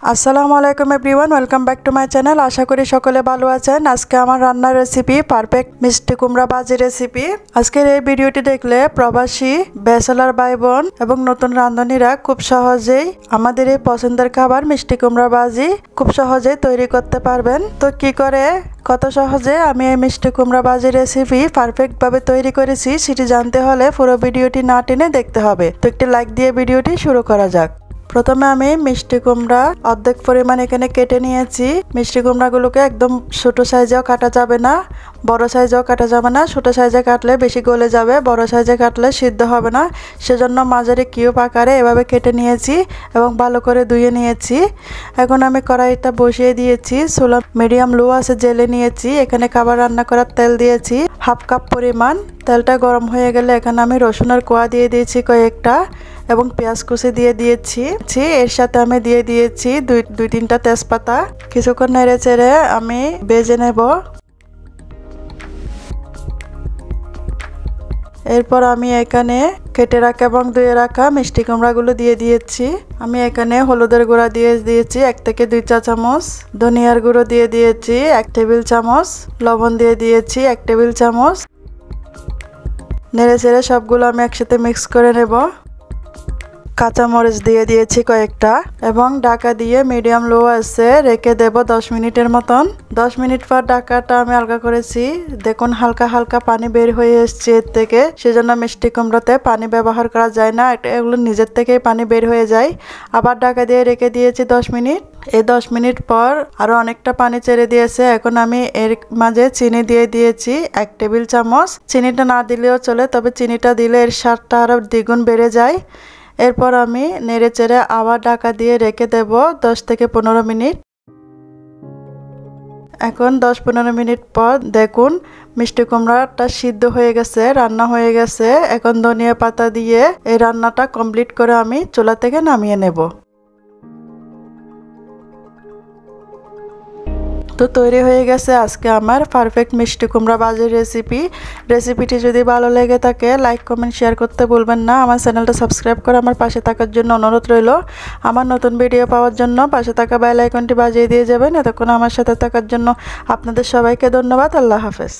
আসসালামু আলাইকুম everyone, welcome back to my channel. আশা করি সকলে ভালো আছেন। আজকে আমার রান্নার রেসিপি পারফেক্ট মিষ্টি কুমড়া ভাজি রেসিপি। আজকের এই ভিডিওটি দেখলে প্রবাসী ব্যাচেলর ভাই বোন এবং নতুন রাঁধুনিরা খুব সহজেই আমাদের এই পছন্দের খাবার মিষ্টি কুমড়া ভাজি খুব সহজেই তৈরি করতে পারবেন। তো কি করে কত সহজে আমি এই মিষ্টি কুমড়া ভাজি রেসিপি পারফেক্টভাবে তৈরি করেছি সেটি জানতে হলে পুরো ভিডিওটি না টেনে দেখতে হবে। তো একটি লাইক দিয়ে ভিডিওটি শুরু করা যাক। প্রথমে আমি মিষ্টি কুমড়া অর্ধেক পরিমাণ এখানে কেটে নিয়েছি। মিষ্টি কুমড়াগুলোকে একদম ছোট সাইজেও কাটা যাবে না, বড় সাইজেও কাটা যাবে না। ছোট সাইজে কাটলে বেশি গলে যাবে, বড় সাইজে কাটলে সিদ্ধ হবে না। সেজন্য মাঝারি কিউব আকারে এভাবে কেটে নিয়েছি এবং ভালো করে ধুয়ে নিয়েছি। এখন আমি কড়াইটা বসিয়ে দিয়েছি, চুলা মিডিয়াম লো আছে জেলে নিয়েছি। এখানে খাবার রান্না করার তেল দিয়েছি হাফ কাপ পরিমাণ। তেলটা গরম হয়ে গেলে এখানে আমি রসুনের কোয়া দিয়ে দিয়েছি কয়েকটা এবং পেঁয়াজ কুচি দিয়ে দিয়েছি। এর সাথে আমি দিয়ে দিয়েছি দুই তিনটা তেজপাতা। কিছুক্ষণ নেড়ে চেড়ে আমি ভেজে নেব। এরপর আমি এখানে কেটে রাখা এবং ধুয়ে রাখা মিষ্টি কুমড়াগুলো দিয়ে দিয়েছি। আমি এখানে হলুদের গুঁড়া দিয়ে দিয়েছি 1 থেকে 2 চা চামচ, ধনিয়ার গুঁড়ো দিয়ে দিয়েছি 1 টেবিল চামচ, লবণ দিয়ে দিয়েছি 1 টেবিল চামচ। নেড়ে চেড়ে সবগুলো আমি একসাথে মিক্স করে নেব। কাঁচামরিচ দিয়ে দিয়েছি কয়েকটা এবং ঢাকা দিয়ে মিডিয়াম লো আছে রেখে দেব 10 মিনিটের মতন। 10 মিনিট পর ঢাকাটা আমি আলগা করেছি। দেখুন হালকা হালকা পানি বের হয়ে এসছে এর থেকে। সেজন্য মিষ্টি কুমড়াতে পানি ব্যবহার করা যায় না, এগুলো নিজের থেকেই পানি বের হয়ে যায়। আবার ঢাকা দিয়ে রেখে দিয়েছি 10 মিনিট। এই 10 মিনিট পর আরো অনেকটা পানি ছেড়ে দিয়েছে। এখন আমি এর মাঝে চিনি দিয়ে দিয়েছি 1 টেবিল চামচ। চিনিটা না দিলেও চলে, তবে চিনিটা দিলে এর স্বাদটা আরো দ্বিগুণ বেড়ে যায়। এরপর আমি নেড়ে চেড়ে আবার ঢাকা দিয়ে রেখে দেব 10 থেকে 15 মিনিট। এখন 10-15 মিনিট পর দেখুন মিষ্টি কুমড়াটা সিদ্ধ হয়ে গেছে, রান্না হয়ে গেছে। এখন ধনিয়া পাতা দিয়ে এই রান্নাটা কমপ্লিট করে আমি চুলা থেকে নামিয়ে নেব। তো তৈরি হয়ে গেছে আজকে আমার পারফেক্ট মিষ্টি কুমড়া ভাজির রেসিপিটি যদি ভালো লেগে থাকে লাইক কমেন্ট শেয়ার করতে ভুলবেন না। আমার চ্যানেলটা সাবস্ক্রাইব করে আমার পাশে থাকার জন্য অনুরোধ রইল। আমার নতুন ভিডিও পাওয়ার জন্য পাশে থাকা বেল আইকনটি বাজিয়ে দিয়ে যাবেন। এতক্ষণ আমার সাথে থাকার জন্য আপনাদের সবাইকে ধন্যবাদ। আল্লাহ হাফেজ।